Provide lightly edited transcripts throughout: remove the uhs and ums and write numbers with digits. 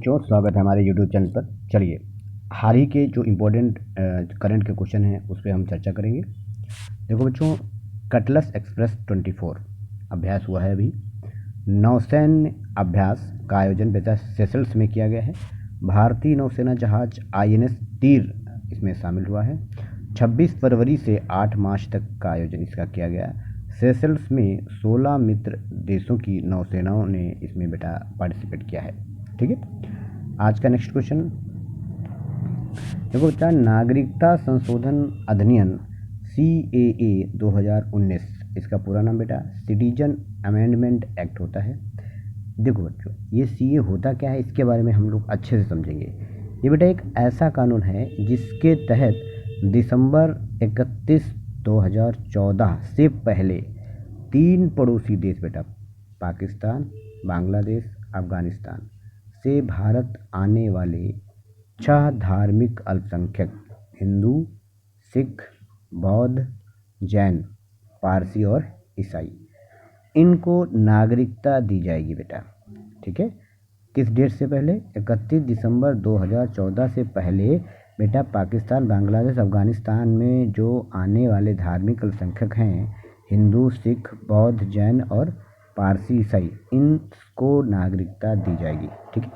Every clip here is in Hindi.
जो स्वागत है हमारे यूट्यूब चैनल पर। चलिए, हाल ही के जो इम्पोर्टेंट करंट के क्वेश्चन हैं उस पर हम चर्चा करेंगे। देखो बच्चों, कटलस एक्सप्रेस 24 अभ्यास हुआ है अभी। नौसैन्य अभ्यास का आयोजन बेटा सेशल्स में किया गया है। भारतीय नौसेना जहाज INS तीर इसमें शामिल हुआ है। 26 फरवरी से 8 मार्च तक का आयोजन इसका किया गया। सेशल्स में 16 मित्र देशों की नौसेनाओं ने इसमें बेटा पार्टिसिपेट किया है। ठीक है, आज का नेक्स्ट क्वेश्चन देखो बेटा, नागरिकता संशोधन अधिनियम CAA 2019, इसका पूरा नाम बेटा सिटीजन अमेंडमेंट एक्ट होता है। देखो बच्चों, ये CA होता क्या है इसके बारे में हम लोग अच्छे से समझेंगे। ये बेटा एक ऐसा कानून है जिसके तहत दिसंबर 31, 2014 से पहले 3 पड़ोसी देश बेटा पाकिस्तान, बांग्लादेश, अफगानिस्तान से भारत आने वाले 6 धार्मिक अल्पसंख्यक हिंदू, सिख, बौद्ध, जैन, पारसी और ईसाई, इनको नागरिकता दी जाएगी बेटा। ठीक है, किस डेट से पहले? 31 दिसंबर 2014 से पहले बेटा पाकिस्तान, बांग्लादेश, अफगानिस्तान में जो आने वाले धार्मिक अल्पसंख्यक हैं हिंदू, सिख, बौद्ध, जैन और पारसी, ईसाई, इनको नागरिकता दी जाएगी। ठीक है,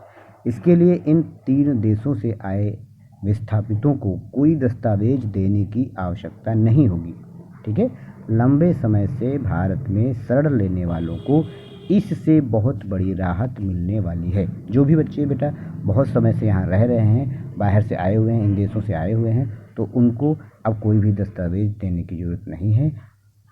इसके लिए इन 3 देशों से आए विस्थापितों को कोई दस्तावेज देने की आवश्यकता नहीं होगी। ठीक है, लंबे समय से भारत में शरण लेने वालों को इससे बहुत बड़ी राहत मिलने वाली है। जो भी बच्चे बेटा बहुत समय से यहाँ रह रहे हैं, बाहर से आए हुए हैं, इन देशों से आए हुए हैं, तो उनको अब कोई भी दस्तावेज देने की ज़रूरत नहीं है,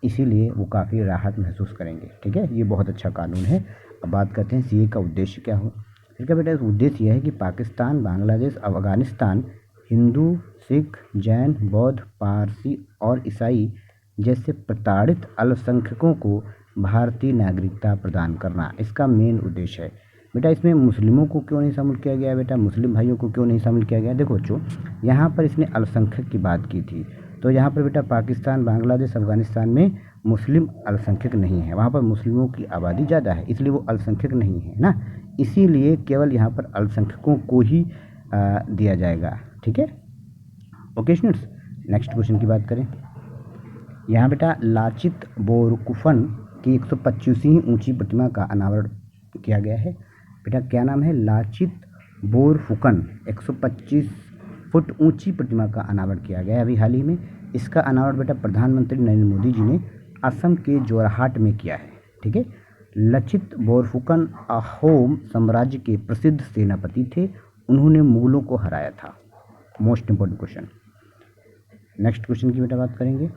इसीलिए वो काफ़ी राहत महसूस करेंगे। ठीक है, ये बहुत अच्छा कानून है। अब बात करते हैं CA का उद्देश्य क्या हो। इसका बेटा उद्देश्य यह है कि पाकिस्तान, बांग्लादेश, अफगानिस्तान हिंदू, सिख, जैन, बौद्ध, पारसी और ईसाई जैसे प्रताड़ित अल्पसंख्यकों को भारतीय नागरिकता प्रदान करना इसका मेन उद्देश्य है। बेटा इसमें मुस्लिमों को क्यों नहीं शामिल किया गया? बेटा मुस्लिम भाइयों को क्यों नहीं शामिल किया गया? देखो बच्चों, यहाँ पर इसने अल्पसंख्यक की बात की थी, तो यहाँ पर बेटा पाकिस्तान, बांग्लादेश, अफगानिस्तान में मुस्लिम अल्पसंख्यक नहीं है, वहाँ पर मुस्लिमों की आबादी ज़्यादा है, इसलिए वो अल्पसंख्यक नहीं है ना, इसीलिए केवल यहाँ पर अल्पसंख्यकों को ही दिया जाएगा। ठीक है, ओके स्टूडेंट्स, नेक्स्ट क्वेश्चन की बात करें। यहाँ बेटा लाचित बोरफुकन की 125वीं ऊंची प्रतिमा का अनावरण किया गया है। बेटा क्या नाम है? लाचित बोरफुकन 125 फुट ऊंची प्रतिमा का अनावरण किया गया है अभी हाल ही में। इसका अनावरण बेटा प्रधानमंत्री नरेंद्र मोदी जी ने असम के जोरहाट में किया है। ठीक है, लचित बोरफुकन अहोम साम्राज्य के प्रसिद्ध सेनापति थे, उन्होंने मुगलों को हराया था। Most important question. Next question की बेटा बात करेंगे।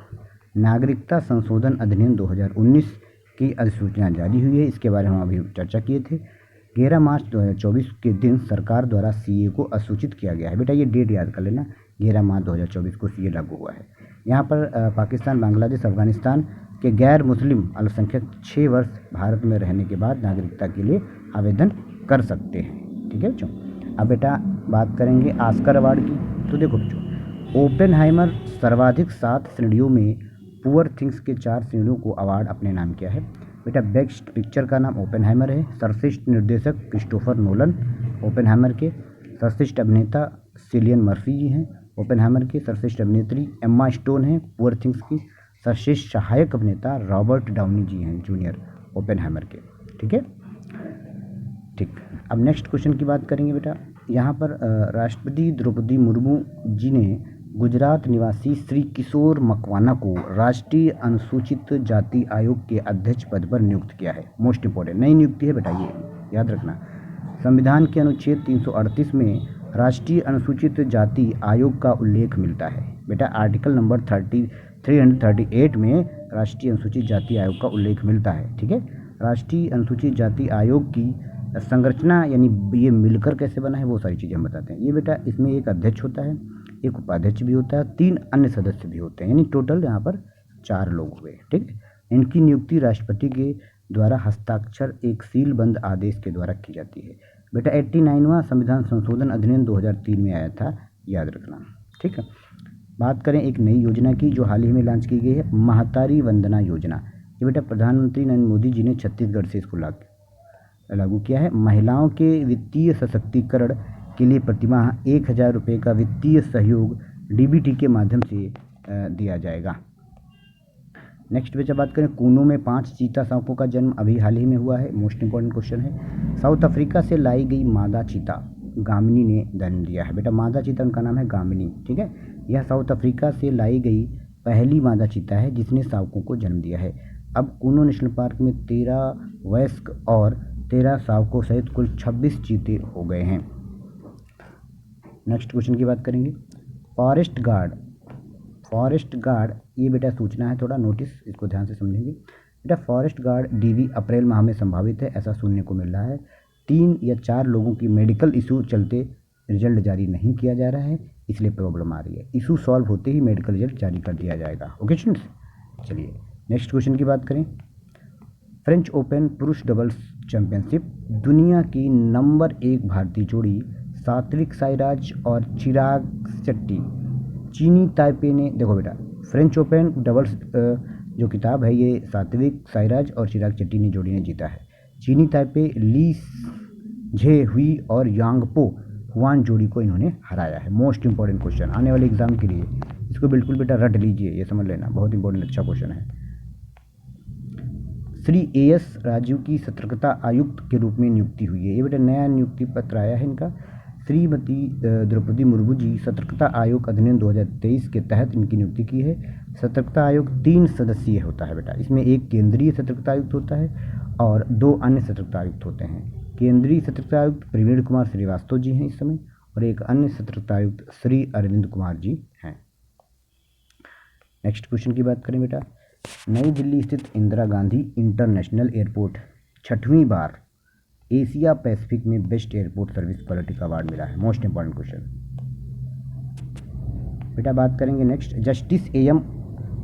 नागरिकता संशोधन अधिनियम 2019 की अधिसूचना जारी हुई है, इसके बारे में हम अभी चर्चा किए थे। 11 मार्च 2024 के दिन सरकार द्वारा CA को अधिसूचित किया गया है। बेटा ये डेट याद कर लेना, 11 मार्च 2024 को CA लागू हुआ है। यहाँ पर पाकिस्तान, बांग्लादेश, अफगानिस्तान के गैर मुस्लिम अल्पसंख्यक 6 वर्ष भारत में रहने के बाद नागरिकता के लिए आवेदन कर सकते हैं। ठीक है बच्चों, अब बेटा बात करेंगे ऑस्कर अवार्ड की। तो देखो बच्चों, ओपेनहाइमर सर्वाधिक 7 श्रेणियों में पुअर थिंग्स के 4 श्रेणियों को अवार्ड अपने नाम किया है। बेटा बेस्ट पिक्चर का नाम ओपेनहाइमर है। सर्वश्रेष्ठ निर्देशक क्रिस्टोफर नोलन ओपेनहाइमर के। सर्वश्रेष्ठ अभिनेता सिलियन मर्फी जी हैं ओपेनहाइमर के। सर्वश्रेष्ठ अभिनेत्री एम्मा स्टोन हैं पुअर थिंग्स की। सर्वश्रेष्ठ सहायक अभिनेता रॉबर्ट डाउनी जी हैं जूनियर ओपेनहाइमर के। ठीक है, ठीक। अब नेक्स्ट क्वेश्चन की बात करेंगे बेटा। यहाँ पर राष्ट्रपति द्रौपदी मुर्मू जी ने गुजरात निवासी श्री किशोर मकवाना को राष्ट्रीय अनुसूचित जाति आयोग के अध्यक्ष पद पर नियुक्त किया है। मोस्ट इंपॉर्टेंट नई नियुक्ति है बेटा, ये याद रखना। संविधान के अनुच्छेद 338 में राष्ट्रीय अनुसूचित जाति आयोग का उल्लेख मिलता है। बेटा आर्टिकल नंबर 338 में राष्ट्रीय अनुसूचित जाति आयोग का उल्लेख मिलता है। ठीक है, राष्ट्रीय अनुसूचित जाति आयोग की संरचना यानी ये मिलकर कैसे बना है वो सारी चीज़ें हम बताते हैं। ये बेटा इसमें एक अध्यक्ष होता है, एक उपाध्यक्ष भी होता है, 3 अन्य सदस्य भी होते हैं, यानी टोटल यहाँ पर 4 लोग हुए। ठीक है, इनकी नियुक्ति राष्ट्रपति के द्वारा हस्ताक्षर एक सीलबंद आदेश के द्वारा की जाती है। बेटा 89वां संविधान संशोधन अधिनियम 2003 में आया था, याद रखना। ठीक है, बात करें एक नई योजना की जो हाल ही में लॉन्च की गई है, महतारी वंदना योजना। ये बेटा प्रधानमंत्री नरेंद्र मोदी जी ने छत्तीसगढ़ से इसको लागू किया है। महिलाओं के वित्तीय सशक्तिकरण के लिए प्रतिमाह 1,000 रुपये का वित्तीय सहयोग डीबीटी के माध्यम से दिया जाएगा। नेक्स्ट पे जब बात करें, कूनो में 5 चीता सांपों का जन्म अभी हाल ही में हुआ है। मोस्ट इंपॉर्टेंट क्वेश्चन है। साउथ अफ्रीका से लाई गई मादा चीता गामिनी ने जन्म दिया है। बेटा मादा चीता उनका नाम है गामिनी, ठीक है। यह साउथ अफ्रीका से लाई गई पहली मादा चीता है जिसने शावकों को जन्म दिया है। अब कूनो नेशनल पार्क में 13 वयस्क और 13 शावकों सहित कुल 26 चीते हो गए हैं। नेक्स्ट क्वेश्चन की बात करेंगे। फॉरेस्ट गार्ड ये बेटा सूचना है, थोड़ा नोटिस, इसको ध्यान से समझेंगे। बेटा फॉरेस्ट गार्ड डीवी अप्रैल माह में संभावित है, ऐसा सुनने को मिल रहा है। 3 या 4 लोगों की मेडिकल इशू चलते रिजल्ट जारी नहीं किया जा रहा है, इसलिए प्रॉब्लम आ रही है। इशू सॉल्व होते ही मेडिकल रिजल्ट जारी कर दिया जाएगा। ओके स्टूडेंट्स, चलिए नेक्स्ट क्वेश्चन की बात करें। फ्रेंच ओपन पुरुष डबल्स चैंपियनशिप, दुनिया की नंबर 1 भारतीय जोड़ी सात्विक साईराज और चिराग शेट्टी चीनी ताइपे ने, देखो बेटा फ्रेंच ओपन डबल्स जो किताब है ये सात्विक साईराज और चिराग शेट्टी ने जोड़ी ने जीता है। चीनी ताइपे ली झे हुई और यांगपो हुआन जोड़ी को इन्होंने हराया है। मोस्ट इंपॉर्टेंट क्वेश्चन आने वाले एग्जाम के लिए, इसको बिल्कुल बेटा रट लीजिए, ये समझ लेना, बहुत इंपॉर्टेंट अच्छा क्वेश्चन है। श्री एएस राजू की सतर्कता आयुक्त के रूप में नियुक्ति हुई है। ये बेटा नया नियुक्ति पत्र आया है इनका। श्रीमती द्रौपदी मुर्मू जी सतर्कता आयोग अधिनियम 2023 के तहत इनकी नियुक्ति की है। सतर्कता आयोग 3 सदस्यीय होता है बेटा, इसमें एक केंद्रीय सतर्कता आयुक्त होता है और 2 अन्य सतर्कता आयुक्त होते हैं। केंद्रीय सतर्कता आयुक्त प्रवीण कुमार श्रीवास्तव जी हैं इस समय, और एक अन्य सतर्कता आयुक्त श्री अरविंद कुमार जी हैं। नेक्स्ट क्वेश्चन की बात करें बेटा। नई दिल्ली स्थित इंदिरा गांधी इंटरनेशनल एयरपोर्ट 6वीं बार एशिया पैसिफिक में बेस्ट एयरपोर्ट सर्विस क्वालिटी का अवार्ड मिला है। मोस्ट इंपॉर्टेंट क्वेश्चन बेटा बात करेंगे नेक्स्ट। जस्टिस एएम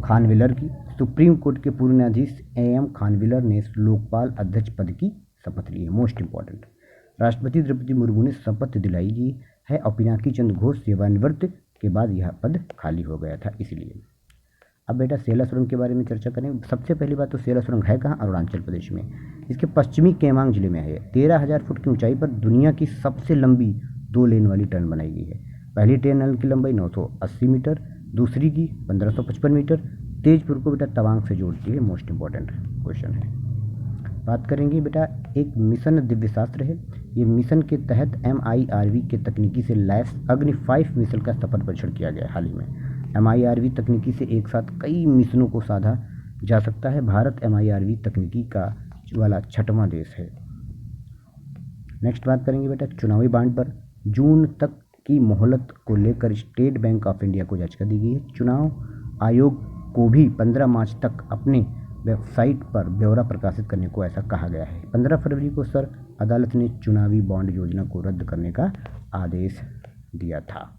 खानविलर की, सुप्रीम कोर्ट के पूर्व न्यायाधीश एएम खानविलर ने लोकपाल अध्यक्ष पद की शपथ ली है। मोस्ट इंपॉर्टेंट, राष्ट्रपति द्रौपदी मुर्मू ने शपथ दिलाई दी है और पिनाकी चंद्र घोष सेवानिवृत्त के बाद यह पद खाली हो गया था, इसलिए। अब बेटा सेला सुरंग के बारे में चर्चा करें। सबसे पहली बात तो सेला सुरंग है कहाँ? अरुणाचल प्रदेश में। इसके पश्चिमी केमांग जिले में है। 13,000 फुट की ऊंचाई पर दुनिया की सबसे लंबी 2 लेन वाली टनल बनाई गई है। पहली टनल की लंबाई 980 मीटर, दूसरी की 1555 मीटर। तेजपुर को बेटा तवांग से जोड़ती है। मोस्ट इंपॉर्टेंट क्वेश्चन है। बात करेंगे बेटा, एक मिशन दिव्यशास्त्र है। ये मिशन के तहत MIRV के तकनीकी से लैस अग्नि 5 मिशन का सफल परीक्षण किया गया हाल ही में। MIRV तकनीकी से एक साथ कई मिशनों को साधा जा सकता है। भारत MIRV तकनीकी का वाला 6वां देश है। नेक्स्ट बात करेंगे बेटा चुनावी बॉन्ड पर जून तक की मोहलत को लेकर स्टेट बैंक ऑफ इंडिया को याचिका दी गई है। चुनाव आयोग को भी 15 मार्च तक अपने वेबसाइट पर ब्यौरा प्रकाशित करने को ऐसा कहा गया है। 15 फरवरी को सर अदालत ने चुनावी बॉन्ड योजना को रद्द करने का आदेश दिया था।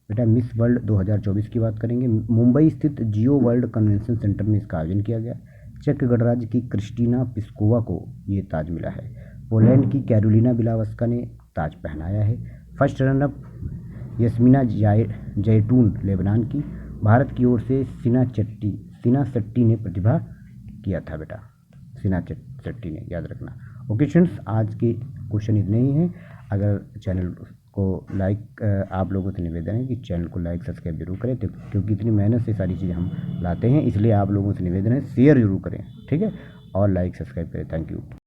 बेटा मिस वर्ल्ड 2024 की बात करेंगे। मुंबई स्थित जियो वर्ल्ड कन्वेंशन सेंटर में इसका आयोजन किया गया। चेक गणराज्य की क्रिस्टीना पिस्कोवा को ये ताज मिला है। पोलैंड की कैरोलिना बिलावस्का ने ताज पहनाया है। फर्स्ट रनअप यस्मीना जैतून लेबनान की। भारत की ओर से सीना शेट्टी ने प्रतिभा किया था बेटा, सीना शेट्टी ने, याद रखना। ओके स्टूडेंट्स, आज के क्वेश्चन इतने ही हैं। अगर चैनल को लाइक, आप लोगों से निवेदन है कि चैनल को लाइक सब्सक्राइब जरूर करें, क्योंकि इतनी मेहनत से सारी चीज़ें हम लाते हैं, इसलिए आप लोगों से निवेदन है शेयर जरूर करें, ठीक है, और लाइक सब्सक्राइब करें। Thank you.